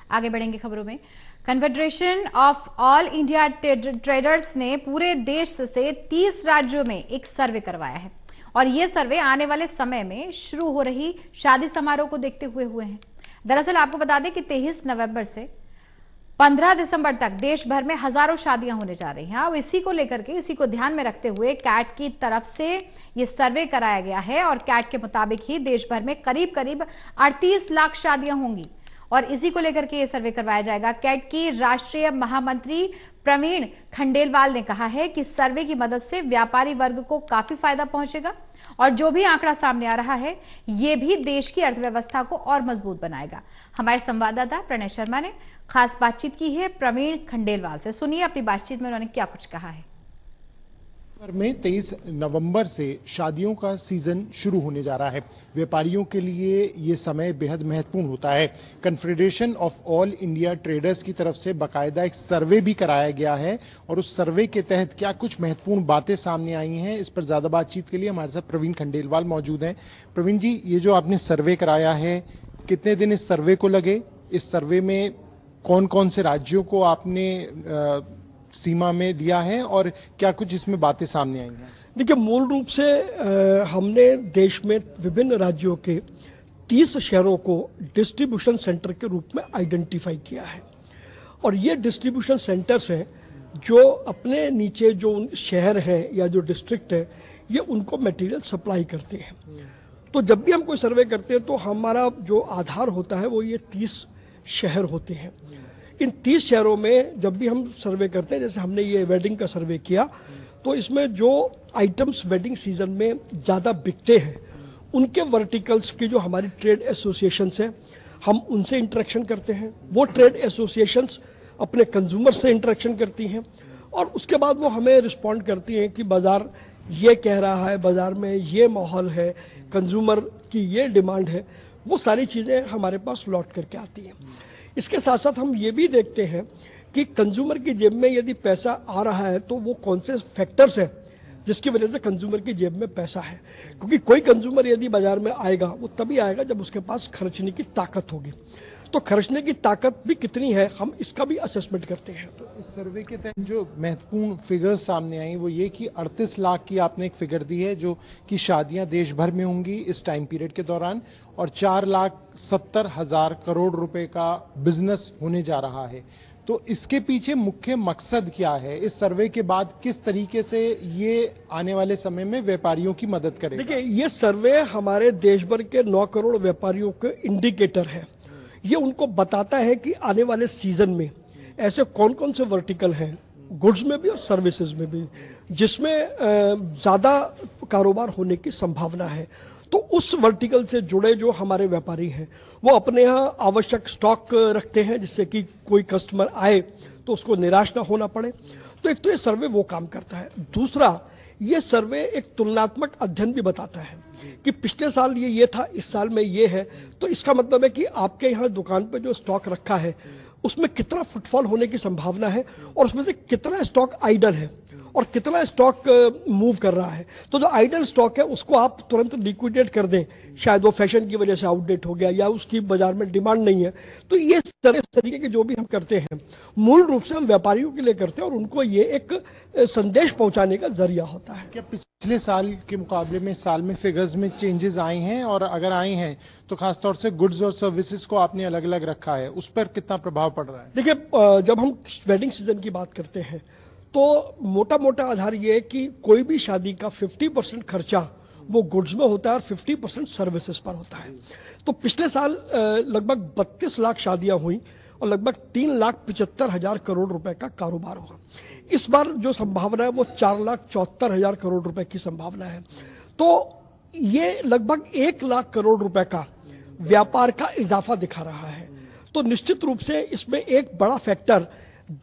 आगे बढ़ेंगे खबरों में। Confederation of all India traders ने पूरे देश से 30 राज्यों में एक सर्वे करवाया है और ये सर्वे आने वाले समय में शुरू हो रही शादी समारोह को देखते हुए हैं। दरअसल आपको बता दें कि 23 नवंबर से 15 दिसंबर तक देश भर में हजारों शादियां होने जा रही हैं और इसी को ध्यान में रखते हुए कैट की तरफ से ये सर्वे कराया गया है और कैट के मुताबिक ही देश भर में करीब 38 लाख शादियां होंगी और इसी को लेकर के ये सर्वे करवाया जाएगा। कैट की राष्ट्रीय महामंत्री प्रवीण खंडेलवाल ने कहा है कि सर्वे की मदद से व्यापारी वर्ग को काफी फायदा पहुंचेगा और जो भी आंकड़ा सामने आ रहा है ये भी देश की अर्थव्यवस्था को और मजबूत बनाएगा। हमारे संवाददाता प्रणय शर्मा ने खास बातचीत की है प्रवीण खंडेलवाल से। सुनिए अपनी बातचीत में उन्होंने क्या कुछ कहा है। में 23 नवंबर से शादियों का सीजन शुरू होने जा रहा है। व्यापारियों के लिए ये समय बेहद महत्वपूर्ण होता है। Confederation of all India traders की तरफ से बाकायदा एक सर्वे भी कराया गया है और उस सर्वे के तहत क्या कुछ महत्वपूर्ण बातें सामने आई हैं, इस पर ज्यादा बातचीत के लिए हमारे साथ प्रवीण खंडेलवाल मौजूद हैं। प्रवीण जी, ये जो आपने सर्वे कराया है, कितने दिन इस सर्वे को लगे? इस सर्वे में कौन कौन से राज्यों को आपने सीमा में लिया है और क्या कुछ इसमें बातें सामने आई हैं? देखिए, मूल रूप से हमने देश में विभिन्न राज्यों के 30 शहरों को डिस्ट्रीब्यूशन सेंटर के रूप में आइडेंटिफाई किया है और ये डिस्ट्रीब्यूशन सेंटर्स हैं जो अपने नीचे जो शहर हैं या जो डिस्ट्रिक्ट है ये उनको मटेरियल सप्लाई करते हैं। तो जब भी हम कोई सर्वे करते हैं तो हमारा जो आधार होता है वो ये 30 शहर होते हैं। इन 30 शहरों में जब भी हम सर्वे करते हैं, जैसे हमने ये वेडिंग का सर्वे किया, तो इसमें जो आइटम्स वेडिंग सीजन में ज़्यादा बिकते हैं उनके वर्टिकल्स की जो हमारी ट्रेड एसोसिएशंस हैं हम उनसे इंटरेक्शन करते हैं। वो ट्रेड एसोसिएशंस अपने कंज्यूमर से इंटरेक्शन करती हैं और उसके बाद वो हमें रिस्पॉन्ड करती हैं कि बाज़ार ये कह रहा है, बाज़ार में ये माहौल है, कंज्यूमर की ये डिमांड है। वो सारी चीज़ें हमारे पास लौट करके आती हैं। इसके साथ साथ हम ये भी देखते हैं कि कंज्यूमर की जेब में यदि पैसा आ रहा है तो वो कौन से फैक्टर्स हैं जिसकी वजह से कंज्यूमर की जेब में पैसा है, क्योंकि कोई कंज्यूमर यदि बाजार में आएगा वो तभी आएगा जब उसके पास खर्चने की ताकत होगी। तो खर्चने की ताकत भी कितनी है हम इसका भी असेसमेंट करते हैं। तो इस सर्वे के तहत जो महत्वपूर्ण फिगर्स सामने आई वो ये कि 38 लाख की आपने एक फिगर दी है जो कि शादियां देश भर में होंगी इस टाइम पीरियड के दौरान और 4,70,000 करोड़ रुपए का बिजनेस होने जा रहा है। तो इसके पीछे मुख्य मकसद क्या है? इस सर्वे के बाद किस तरीके से ये आने वाले समय में व्यापारियों की मदद करेगा? देखिए, ये सर्वे हमारे देश भर के 9 करोड़ व्यापारियों के इंडिकेटर है। ये उनको बताता है कि आने वाले सीजन में ऐसे कौन कौन से वर्टिकल हैं, गुड्स में भी और सर्विसेज में भी, जिसमें ज्यादा कारोबार होने की संभावना है। तो उस वर्टिकल से जुड़े जो हमारे व्यापारी हैं वो अपने यहाँ आवश्यक स्टॉक रखते हैं जिससे कि कोई कस्टमर आए तो उसको निराश ना होना पड़े। तो एक तो ये सर्वे वो काम करता है। दूसरा, ये सर्वे एक तुलनात्मक अध्ययन भी बताता है कि पिछले साल ये था, इस साल में ये है, तो इसका मतलब है कि आपके यहाँ दुकान पे जो स्टॉक रखा है उसमें कितना फुटफॉल होने की संभावना है और उसमें से कितना स्टॉक आइडल है और कितना स्टॉक मूव कर रहा है। तो जो आइडल स्टॉक है उसको आप तुरंत लिक्विडेट कर दें, शायद वो फैशन की वजह से आउटडेट हो गया या उसकी बाजार में डिमांड नहीं है। तो ये तरीके के जो भी हम करते हैं मूल रूप से हम व्यापारियों के लिए करते हैं और उनको ये एक संदेश पहुंचाने का जरिया होता है। क्या पिछले साल के मुकाबले में साल में फिगर्स में चेंजेस आए हैं और अगर आए हैं तो खासतौर से गुड्स और सर्विसेज को आपने अलग अलग रखा है, उस पर कितना प्रभाव पड़ रहा है? देखिए, जब हम वेडिंग सीजन की बात करते हैं तो मोटा मोटा आधार ये है कि कोई भी शादी का 50% खर्चा वो गुड्स में होता है और 50% सर्विसेज पर होता है। तो पिछले साल लगभग 32 लाख शादियां हुई और लगभग 3,75,000 करोड़ रुपए का कारोबार हुआ। इस बार जो संभावना है वो 4,74,000 करोड़ रुपए की संभावना है। तो ये लगभग 1 लाख करोड़ रुपए का व्यापार का इजाफा दिखा रहा है। तो निश्चित रूप से इसमें एक बड़ा फैक्टर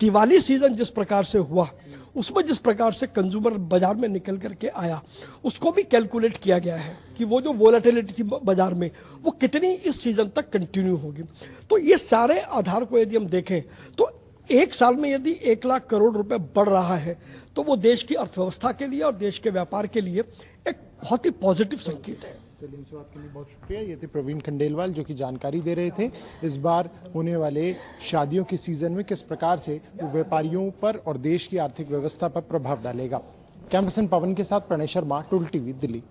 दिवाली सीजन जिस प्रकार से हुआ उसमें जिस प्रकार से कंज्यूमर बाजार में निकल करके आया उसको भी कैलकुलेट किया गया है कि वो जो वोलेटिलिटी थी बाजार में वो कितनी इस सीजन तक कंटिन्यू होगी। तो ये सारे आधार को यदि हम देखें तो एक साल में यदि 1 लाख करोड़ रुपए बढ़ रहा है तो वो देश की अर्थव्यवस्था के लिए और देश के व्यापार के लिए एक बहुत ही पॉजिटिव संकेत है। चलिए, इनसे बात करने के लिए बहुत शुक्रिया। ये थे प्रवीण खंडेलवाल जो कि जानकारी दे रहे थे इस बार होने वाले शादियों के सीजन में किस प्रकार से वो व्यापारियों पर और देश की आर्थिक व्यवस्था पर प्रभाव डालेगा। कैमरा पर्सन पवन के साथ प्रणय शर्मा, टूल टीवी, दिल्ली।